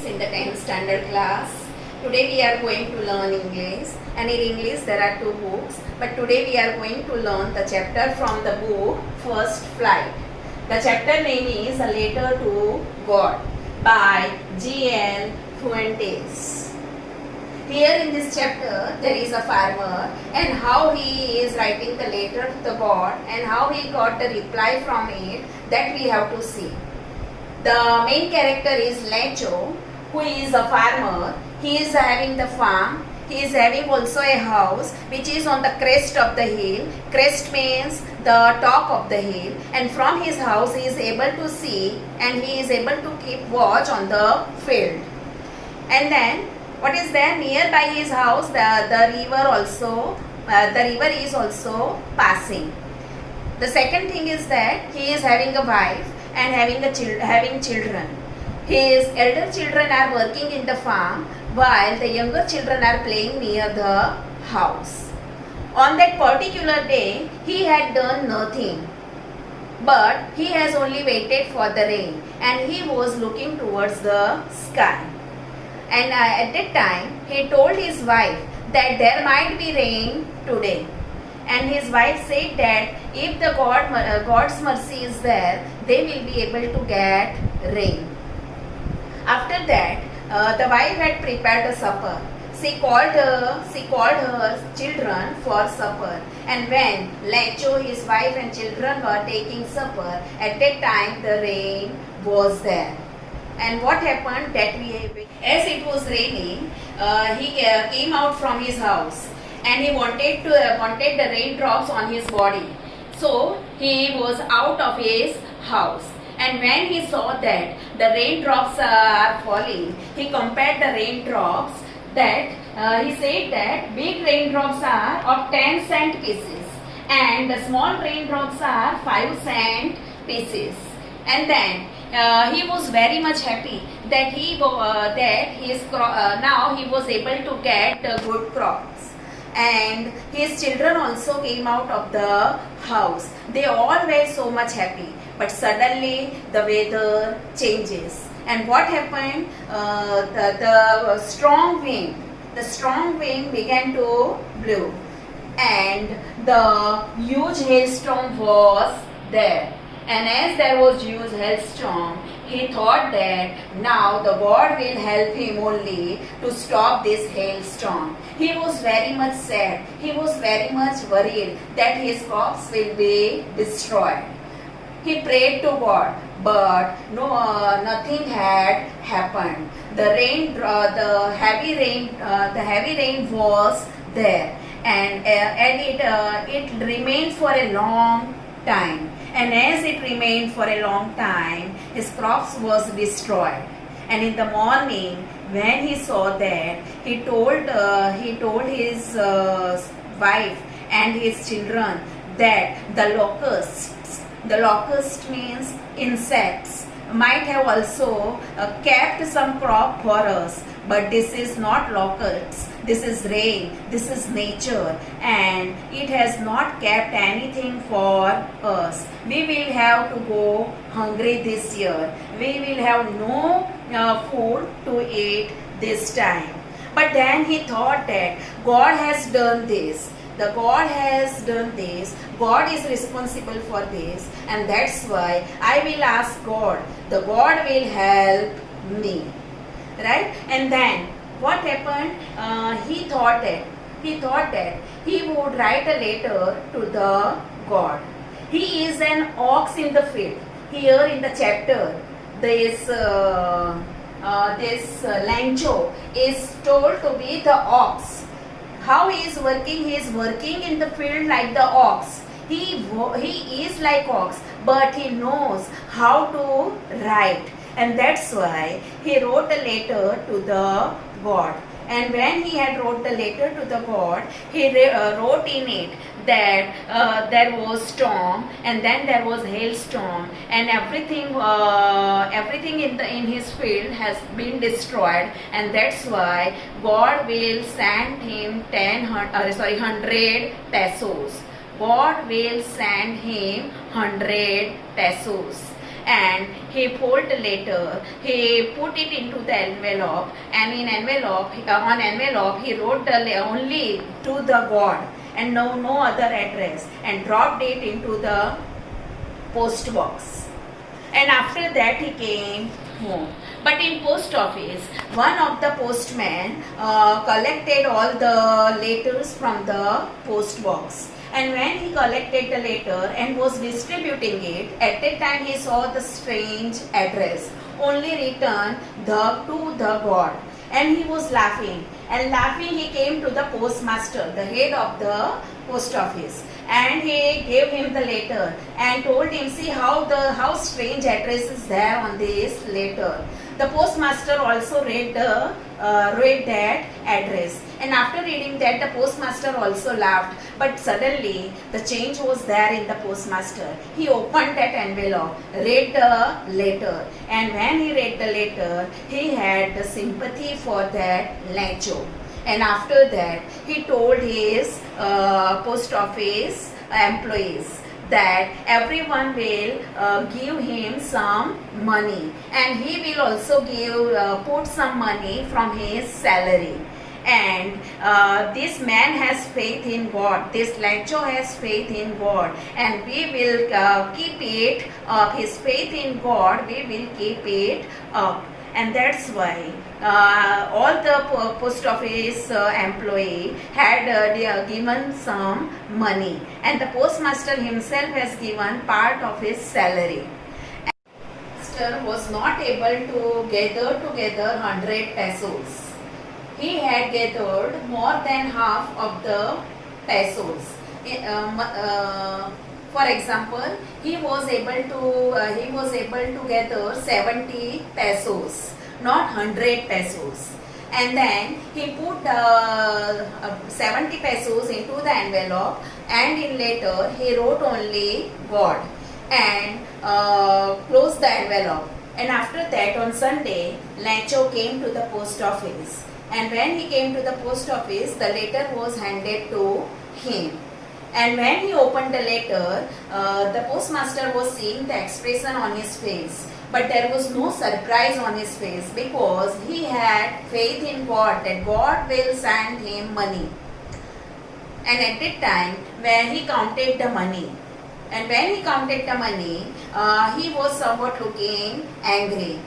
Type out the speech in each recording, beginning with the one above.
in the 10th standard class. Today we are going to learn English, and in English there are two books, but today we are going to learn the chapter from the book First Flight. The chapter name is A Letter to God by G.L. Fuentes. Here in this chapter there is a farmer and how he is writing the letter to the God and how he got the reply from it, that we have to see. The main character is Lecho, who is a farmer. He is having the farm. He is having also a house which is on the crest of the hill. Crest means the top of the hill, and from his house he is able to see and he is able to keep watch on the field. And then what is there nearby his house? The river is also passing. The second thing is that he is having a wife and having children. His elder children are working in the farm while the younger children are playing near the house. On that particular day, he had done nothing, but he has only waited for the rain, and he was looking towards the sky. And at that time, he told his wife that there might be rain today. And his wife said that if the God's mercy is there, they will be able to get rain. After that, the wife had prepared a supper. She called her children for supper. And when Lecho, his wife and children were taking supper, at that time the rain was there. And what happened that as it was raining, he came out from his house. And he wanted the raindrops on his body. So he was out of his house. And when he saw that the raindrops are falling, he compared the raindrops that he said that big raindrops are of 10 cent pieces and the small raindrops are 5 cent pieces. And then he was very much happy that now he was able to get good crops. And his children also came out of the house. They all were so much happy. But suddenly the weather changes. And what happened? The strong wind began to blow. And the huge hailstorm was there. And as there was huge hailstorm, he thought that now the God will help him only to stop this hailstorm. He was very much sad. He was very much worried that his crops will be destroyed. He prayed to God, but nothing had happened. The heavy rain was there, and it remained for a long time. And as it remained for a long time, his crops was destroyed. And in the morning, when he saw that, he told his wife and his children that the locust means insects, might have also kept some crop for us. But this is not locusts, this is rain, this is nature, and it has not kept anything for us. We will have to go hungry this year. We will have no food to eat this time. But then he thought that God has done this. God is responsible for this, and that's why I will ask God. The God will help me. Right? And then what happened? He thought that he would write a letter to the God. He is an ox in the field. Here in the chapter, this Lecho is told to be the ox. How he is working? He is working in the field like the ox. He is like ox, but he knows how to write. And that's why he wrote a letter to the God. And when he had wrote the letter to the God, he wrote in it that there was storm, and then there was hailstorm, and everything in his field has been destroyed. And that's why God will send him 100 pesos. God will send him 100 pesos. and he folded the letter, he put it into the envelope, and on envelope he wrote only to the God and no other address, and dropped it into the post box. And after that he came home. But in post office, one of the postmen collected all the letters from the post box. And when he collected the letter and was distributing it, at that time he saw the strange address, only written to the God. And he was laughing. And laughing, he came to the postmaster, the head of the post office, and he gave him the letter and told him, see how strange address is there on this letter. The postmaster also read that address, and after reading that, the postmaster also laughed. But suddenly the change was there in the postmaster. He opened that envelope, read the letter, and when he read the letter, he had the sympathy for that Lancho. And after that, he told his post office employees that everyone will give him some money, and he will also put some money from his salary. And this man has faith in God. This Lancho has faith in God, and we will keep it up. His faith in God, we will keep it up. And that's why all the post office employee had given some money, and the postmaster himself has given part of his salary. Postmaster was not able to gather together 100 pesos. He had gathered more than half of the pesos. For example, he was able to gather 70 pesos, not 100 pesos. And then he put 70 pesos into the envelope, and in later he wrote only God and closed the envelope. And after that, on Sunday, Lancho came to the post office. And when he came to the post office, the letter was handed to him. And when he opened the letter, the postmaster was seeing the expression on his face. But there was no surprise on his face, because he had faith in God that God will send him money. And at that time, when he counted the money, he was somewhat looking angry.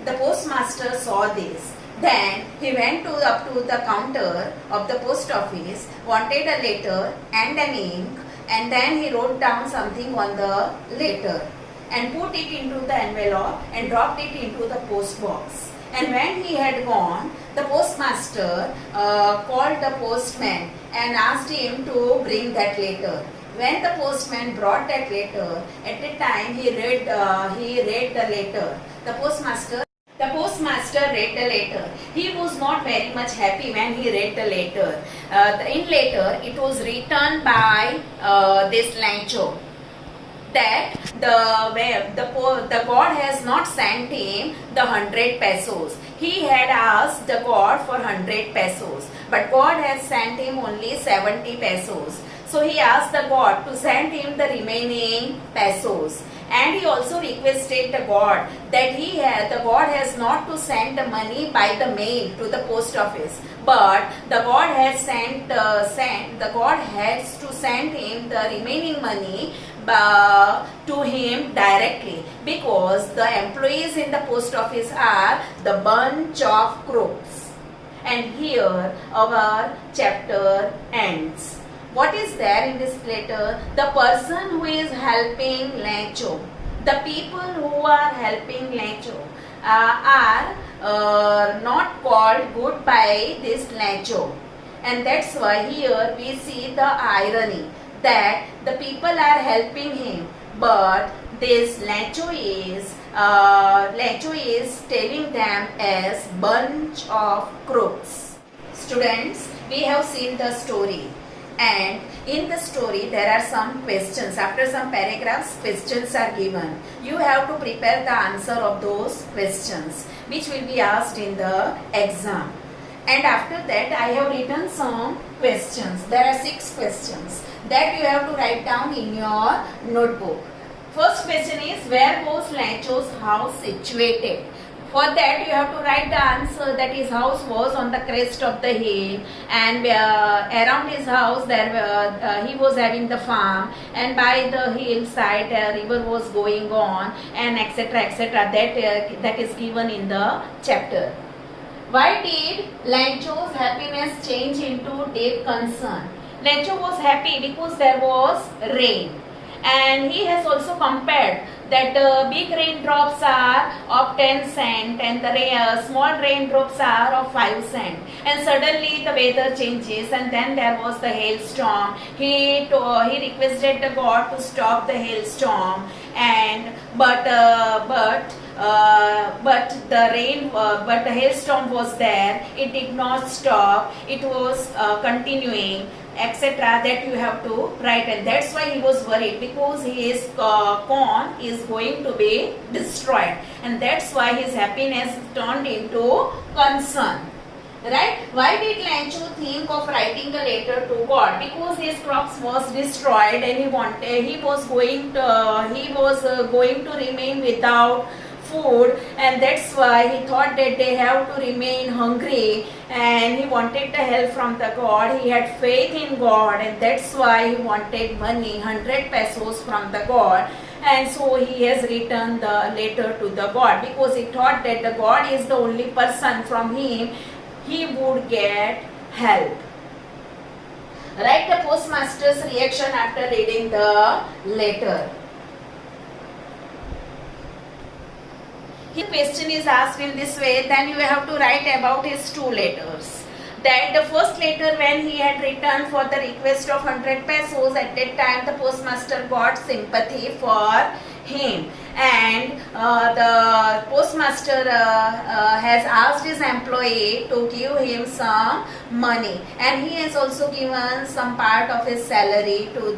The postmaster saw this. Then he went up to the counter of the post office, wanted a letter and an ink, and then he wrote down something on the letter and put it into the envelope and dropped it into the post box. And when he had gone, the postmaster called the postman and asked him to bring that letter. When the postman brought that letter, at the time he read the letter. The postmaster read the letter. He was not very much happy when he read the letter. In letter, it was written by this Lancho that the God has not sent him the 100 pesos. He had asked the God for 100 pesos, but God has sent him only 70 pesos. So he asked the God to send him the remaining pesos. And he also requested the God that the God has not to send the money by the mail to the post office, but the God has to send him the remaining money to him directly, because the employees in the post office are the bunch of crooks. And here our chapter ends. What is there in this letter? The person who is helping Lancho, the people who are helping Lancho are not called good by this Lancho. And that's why here we see the irony that the people are helping him, but this Lancho is telling them as bunch of crooks. Students, we have seen the story. And in the story there are some questions. After some paragraphs, questions are given. You have to prepare the answer of those questions, which will be asked in the exam. And after that, I have written some questions. There are 6 questions that you have to write down in your notebook. First question is, where was Lacho's house situated? For that you have to write the answer, that his house was on the crest of the hill, and around his house there he was having the farm, and by the hillside a river was going on, and etc etc. That is given in the chapter. Why did Lacho's happiness change into deep concern? Lacho was happy because there was rain, and he has also compared that big raindrops are of 10 cent and the small raindrops are of 5 cent, and suddenly the weather changes, and then there was the hailstorm. He requested the God to stop the hailstorm, and but the hailstorm was there. It did not stop. It was continuing, etc. That you have to write, and that's why he was worried, because his corn is going to be destroyed, and that's why his happiness turned into concern. Right? Why did Lacho think of writing a letter to God? Because his crops was destroyed, and he was going to remain without food, and that's why he thought that they have to remain hungry, and he wanted the help from the God. He had faith in God, and that's why he wanted money, 100 pesos from the God. And so he has written the letter to the God, because he thought that the God is the only person, from him he would get help. Write the postmaster's reaction after reading the letter. His question is asked in this way, then you have to write about his two letters. That the first letter, when he had written for the request of 100 pesos, at that time the postmaster got sympathy for him, and the postmaster has asked his employee to give him some money, and he has also given some part of his salary to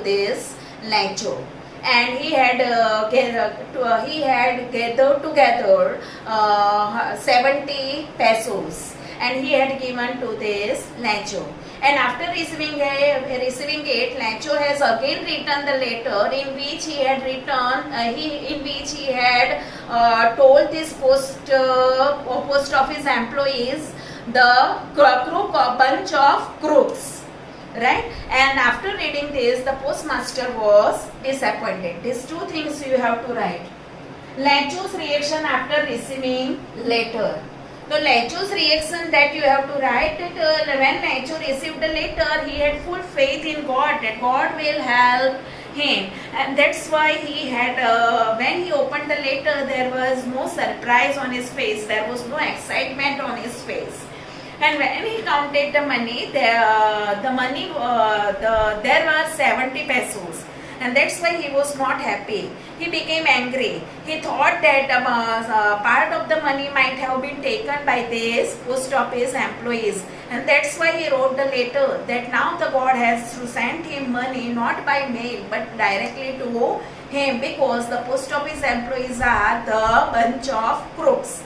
this Lacho. And he had gathered together 70 pesos, and he had given to this Lacho. And after receiving it, Lacho has again written the letter, in which he had told this post office employees the bunch of crooks. Right? And after reading this, the postmaster was disappointed. These two things you have to write. Lacho's reaction after receiving letter. So Lacho's reaction, that you have to write, that when Lacho received the letter, he had full faith in God, that God will help him, and that's why he had when he opened the letter, there was no surprise on his face, there was no excitement on his face. And when he counted the money, there were 70 pesos, and that's why he was not happy. He became angry. He thought that part of the money might have been taken by these post office employees, and that's why he wrote the letter, that now the God has to send him money, not by mail but directly to him, because the post office employees are the bunch of crooks.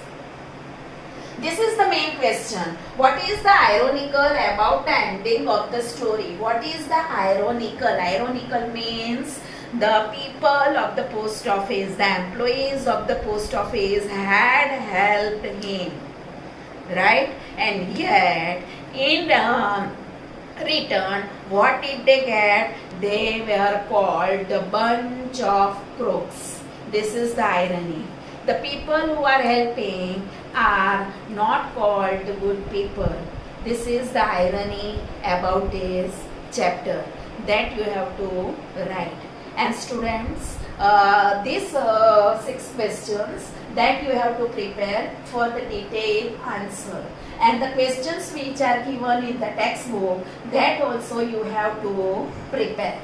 This is the main question. What is the ironical about the ending of the story? What is the ironical? Ironical means the people of the post office, the employees of the post office had helped him, right? And yet, in return, what did they get? They were called the bunch of crooks. This is the irony. The people who are helping are not called the good people. This is the irony about this chapter that you have to write. And students, these 6 questions that you have to prepare for the detailed answer. And the questions which are given in the textbook, that also you have to prepare.